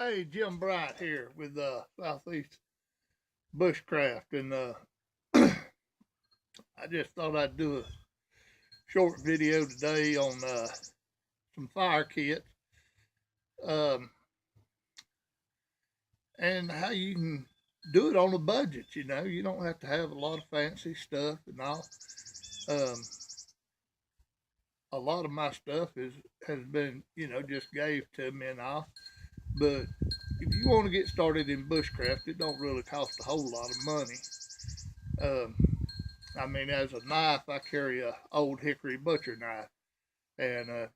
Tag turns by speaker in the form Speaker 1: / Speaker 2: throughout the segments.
Speaker 1: Hey, Jim Bright here with Southeast Bushcraft, and I just thought I'd do a short video today on some fire kits, um, and how you can do it on a budget. You don't have to have a lot of fancy stuff and all. Um, a lot of my stuff has been just gave to me and all. But if you want to get started in bushcraft, it don't really cost a whole lot of money. Um, I mean, as a knife, I carry a old hickory butcher knife, and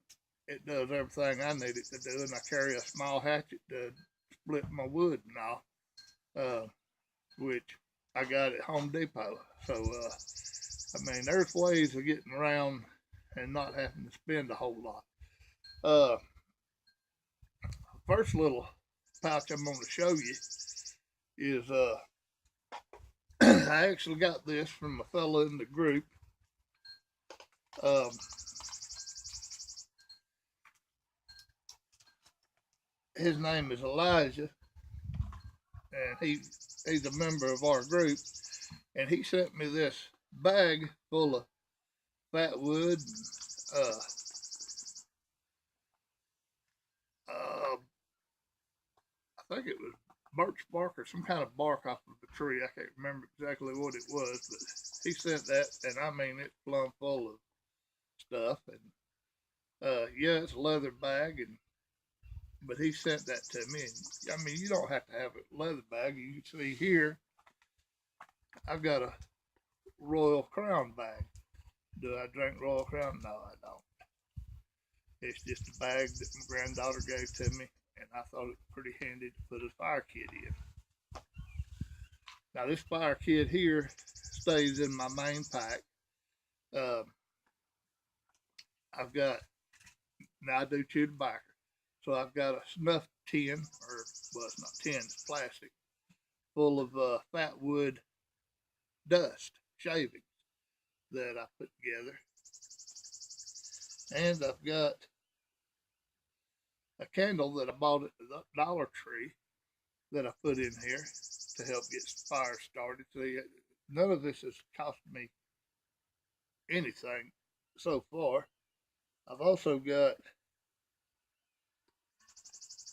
Speaker 1: it does everything I need it to do. And I carry a small hatchet to split my wood and all, which I got at Home Depot. So, I mean, there's ways of getting around and not having to spend a whole lot. Uh, First little pouch I'm going to show you is I actually got this from a fellow in the group. Um, his name is Elijah, and he's a member of our group, and he sent me this bag full of fat wood, uh, uh, I think it was birch bark or some kind of bark off of a tree. I can't remember exactly what it was, but he sent that, and I mean it's plumb full of stuff. And yeah, it's a leather bag, and but he sent that to me. And I mean, you don't have to have a leather bag. You can see here, I've got a Royal Crown bag. Do I drink Royal Crown? No, I don't. It's just a bag that my granddaughter gave to me, and I thought it was pretty handy to put a fire kit in. Now, this fire kit here stays in my main pack. Um, I've got, now I do chew tobacco, so I've got a snuff tin, or, well, it's not tin, it's plastic, full of fat wood dust, shavings that I put together. And I've got a candle that I bought at the Dollar Tree that I put in here to help get fire started. See, none of this has cost me anything so far. I've also got,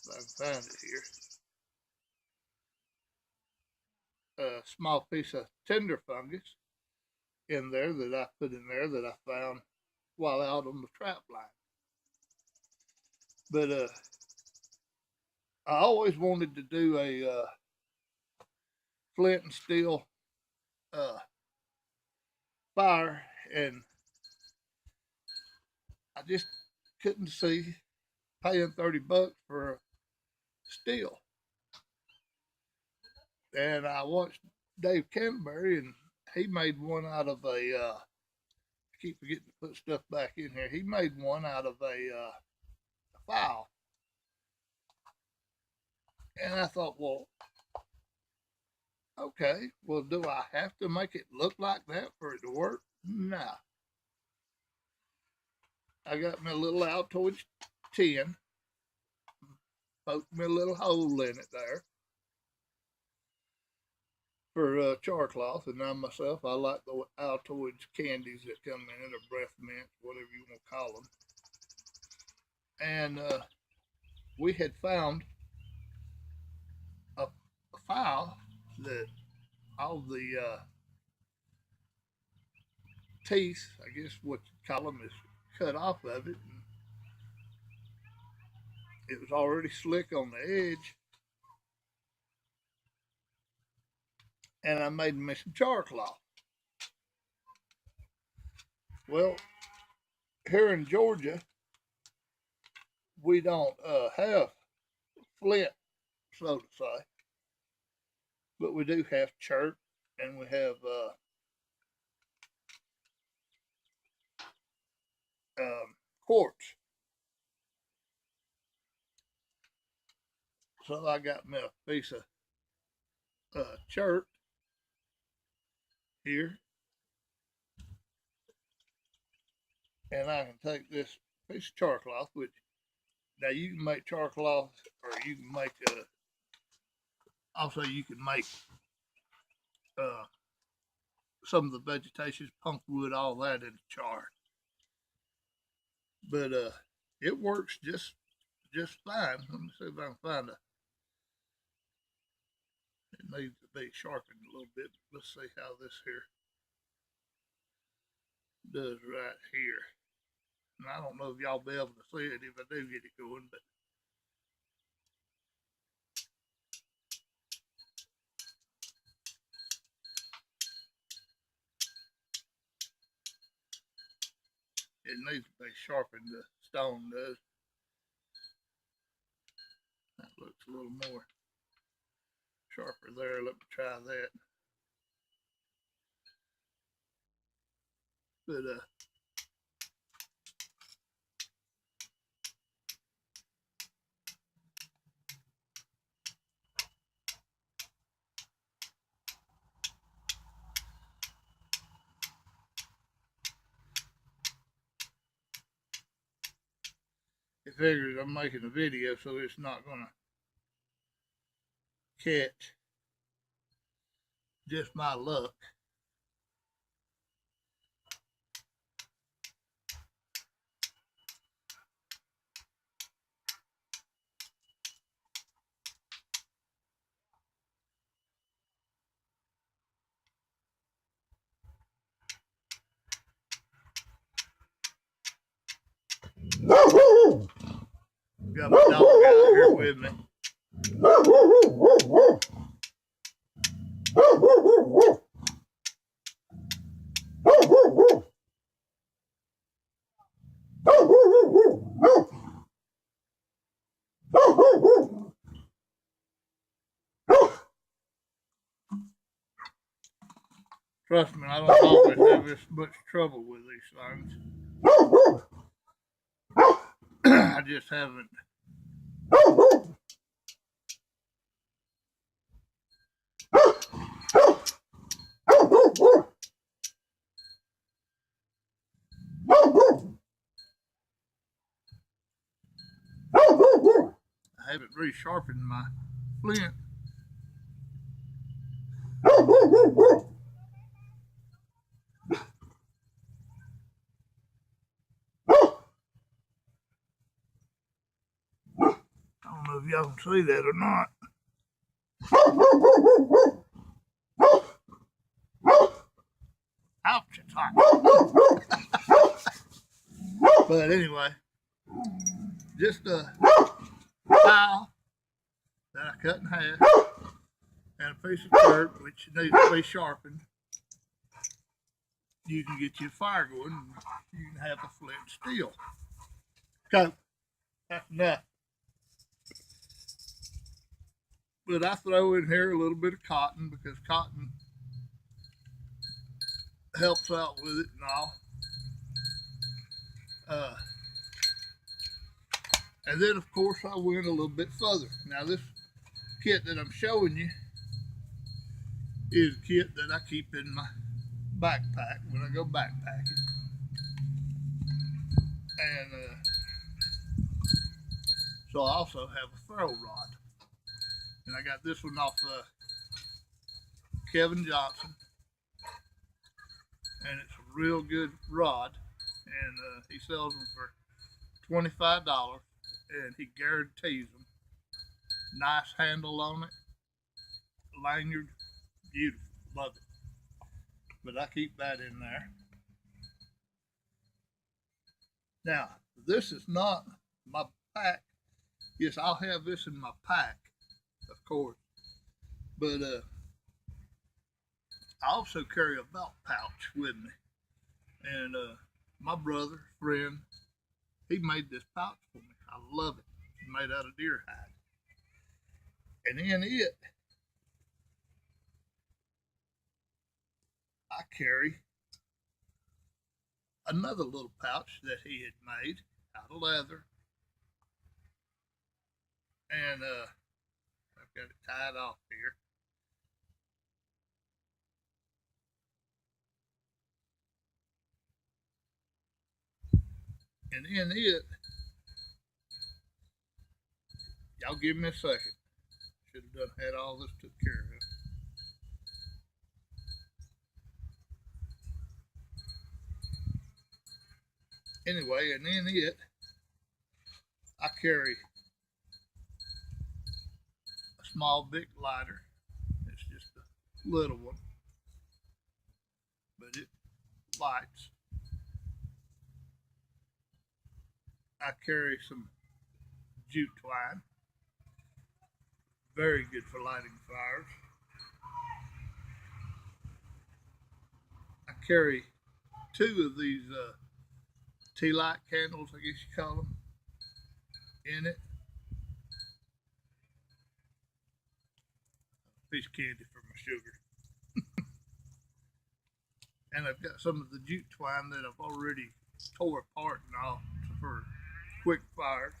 Speaker 1: if I can find it here, a small piece of tinder fungus in there that I put in there that I found while out on the trap line. But I always wanted to do a flint and steel uh, fire, and I just couldn't see paying $30 for steel. And I watched Dave Canterbury, and he made one out of I keep forgetting to put stuff back in here. He made one out of a file. And I thought, well, okay, well, do I have to make it look like that for it to work? No. I got me a little Altoids tin, poked me a little hole in it there for char cloth, and I myself, I like the Altoids candies that come in it, or breath mints, whatever you want to call them. And we had found a file that all the teeth, I guess what you call them, is cut off of it. And it was already slick on the edge, and I made me some char cloth. Well, here in Georgia, we don't have flint, so to say, but we do have chert, and we have quartz. So I got me a piece of chert here, and I can take this piece of char cloth, which Now you can make charcoal, or you can make also you can make uh, some of the vegetation, punk wood, all that in char. But it works just fine. Let me see if I can find a. It needs to be sharpened a little bit. Let's see how this here does right here. And I don't know if y'all be able to see it if I do get it going, but it needs to be sharpened. The stone does. That looks a little more sharper there. Let me try that. But it figures I'm making a video, so it's not gonna catch just my luck. Got my dog out here with me. Trust me, I don't always have this much trouble with these things. I just haven't. I haven't resharpened my flint. I don't know if y'all can see that or not. Ouch, it's hot. But anyway, just a tile that I cut in half and a piece of dirt which needs to be sharpened. You can get your fire going and you can have a flint steel. Okay, that's enough. But I throw in here a little bit of cotton because cotton helps out with it and all. And then, of course, I went a little bit further. Now, this kit that I'm showing you is a kit that I keep in my backpack when I go backpacking. And so I also have a throw rod. And I got this one off Kevin Johnson. And it's a real good rod. And he sells them for $25. And he guarantees them. Nice handle on it. Lanyard. Beautiful. Love it. But I keep that in there. Now, this is not my pack. Yes, I'll have this in my pack, of course. But I also carry a belt pouch with me. And my brother, friend, he made this pouch for me. I love it. It's made out of deer hide. And in it, I carry another little pouch that he had made out of leather. And I've got it tied off here. And in it, Y'all give me a second. Should have had all this took care of. Anyway, and in it, I carry a small Bic lighter. It's just a little one, but it lights. I carry some jute twine, very good for lighting fires. I carry two of these tea light candles, I guess you call them, in it. Piece of candy for my sugar. And I've got some of the jute twine that I've already tore apart and all for quick fires.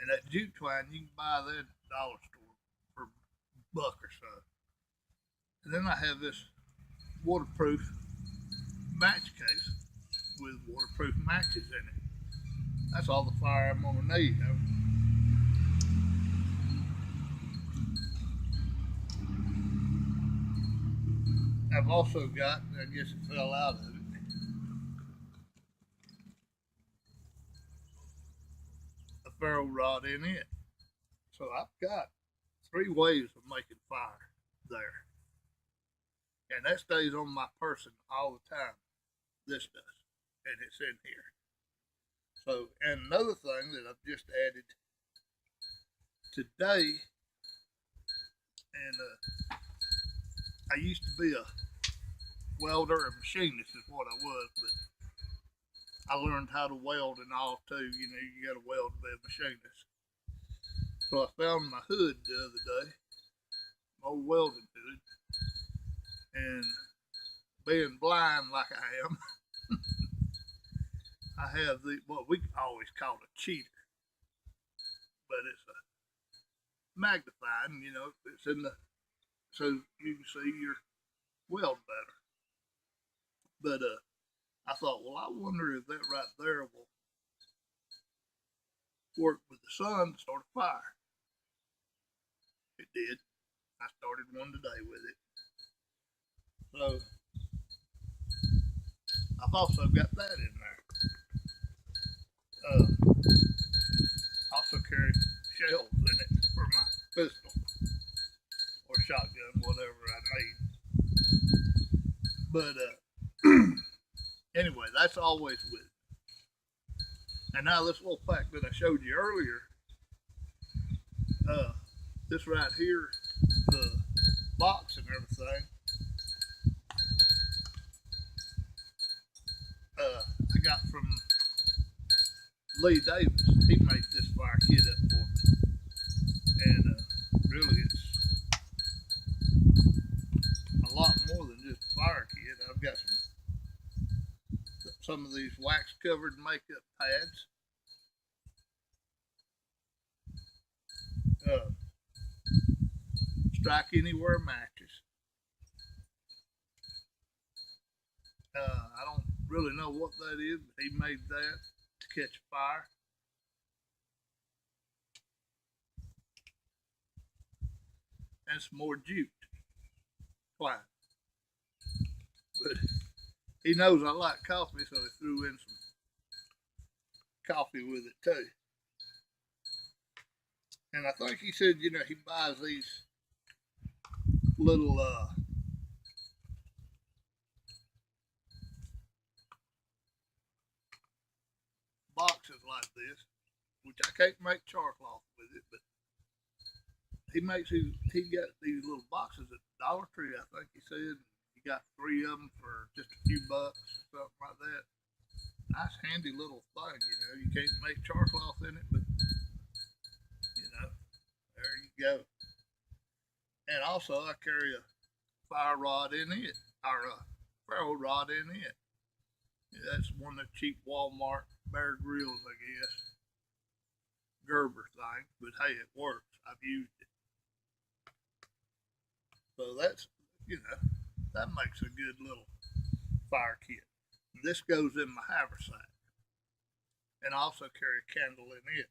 Speaker 1: And that jute twine, you can buy that at the dollar store for a buck or so. And then I have this waterproof match case with waterproof matches in it. That's all the fire I'm gonna need. I've also got, I guess it fell out of it, a ferro rod in it. So I've got 3 ways of making fire there. And that stays on my person all the time. This does. And it's in here. So, and another thing that I've just added today, and I used to be a welder or machinist is what I was, but I learned how to weld and all too. You know, you got to weld to be a machinist. So I found my hood the other day, my old welding hood, and being blind like I am, I have what we always call a cheater, but it's a magnifying. You know, it's in the so you can see your weld better. But I thought, well, I wonder if that right there will work with the sun to start a fire. It did. I started one today with it. So I've also got that in there. Also carry shells in it for my pistol or shotgun, whatever I need. But anyway, that's always with it. And now this little pack that I showed you earlier, this right here, the box and everything, I got from Lee Davis. He made this fire kit up for me. And really it's a lot more than just a fire kit. I've got some of these wax covered makeup pads. Strike anywhere matches. I don't really know what that is, but he made that to catch fire. And some more jute twine. But he knows I like coffee, so he threw in some coffee with it too. And I think he said, you know, he buys these little boxes like this, which I can't make charcloth with it, but he got these little boxes at Dollar Tree, I think he said. He got 3 of them for just a few bucks or something like that. Nice handy little thing, you know. You can't make charcloth in it, but you know, there you go. And also I carry a fire rod in it, or a ferro rod in it. Yeah, that's one of the cheap Walmart Bear Grylls, I guess. Gerber thing, but hey, it works. I've used it. So that's, you know, that makes a good little fire kit. This goes in my haversack. And I also carry a candle in it.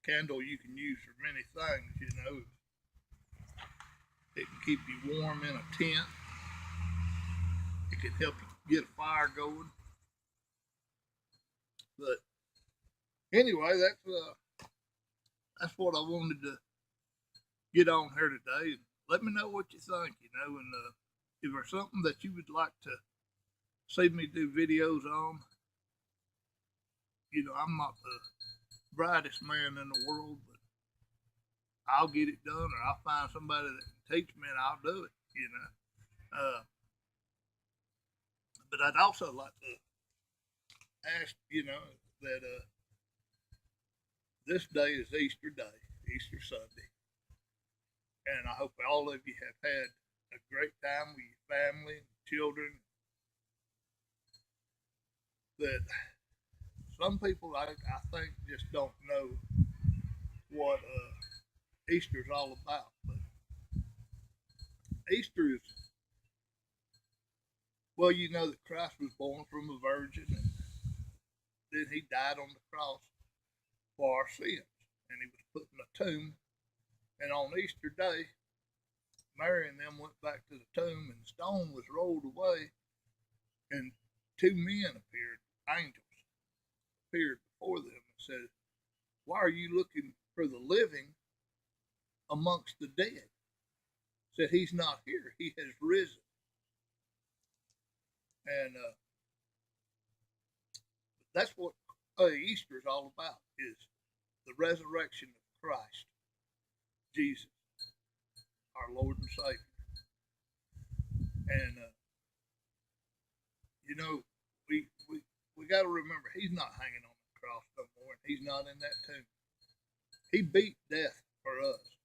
Speaker 1: candle you can use for many things, you know. It can keep you warm in a tent. It can help you get a fire going. But anyway, that's what I wanted to get on here today. Let me know what you think, you know, and if there's something that you would like to see me do videos on, you know, I'm not the brightest man in the world, but I'll get it done, or I'll find somebody that can teach me, and I'll do it, you know. But I'd also like to ask, you know, that this day is Easter Day, Easter Sunday, and I hope all of you have had a great time with your family and children. That some people, I think, just don't know what Easter is all about. But Easter is, well, you know that Christ was born from a virgin, and then he died on the cross for our sins, and he was put in a tomb. And on Easter Day, Mary and them went back to the tomb, and the stone was rolled away, and two men appeared, angels appeared before them and said, "Why are you looking for the living amongst the dead?" Said, "He's not here, he has risen." And that's what Easter is all about, is the resurrection of Christ, Jesus, our Lord and Savior. And you know, we got to remember, he's not hanging on the cross no more, and he's not in that tomb. He beat death for us,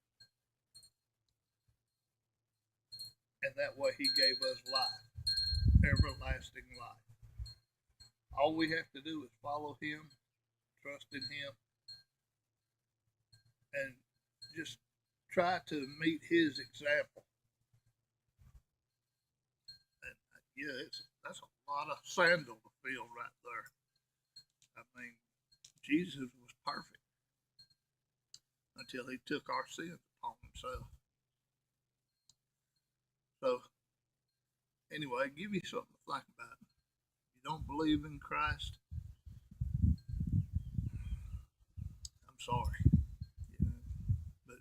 Speaker 1: and that way he gave us life, everlasting life. All we have to do is follow him, trust in him, and just try to meet his example. And yeah, that's a lot of sandal to feel right there. I mean, Jesus was perfect until he took our sins upon himself. So, anyway, give you something to think about. If you don't believe in Christ, I'm sorry. You know, but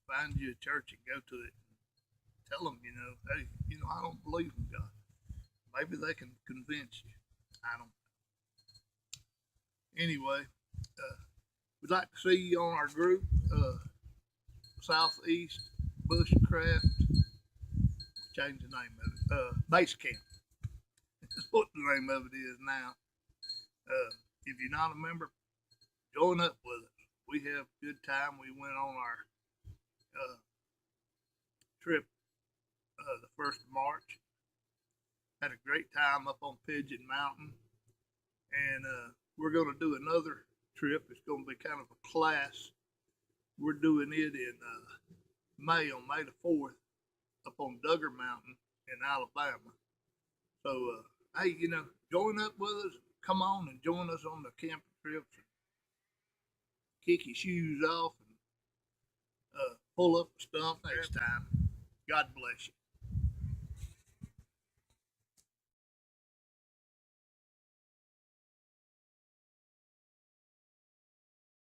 Speaker 1: find you a church and go to it and tell them, you know, hey, you know, I don't believe in God. Maybe they can convince you. I don't. Anyway, we'd like to see you on our group, Southeast Bushcraft. Change the name of it. Base Camp. That's what the name of it is now. If you're not a member, join up with us. We have a good time. We went on our trip the 1st of March. Had a great time up on Pigeon Mountain. And we're going to do another trip. It's going to be kind of a class. We're doing it in May, on May the 4th, up on Duggar Mountain in Alabama. So, hey, you know, join up with us. Come on and join us on the camping trips. Kick your shoes off and pull up a stump next time. God bless you.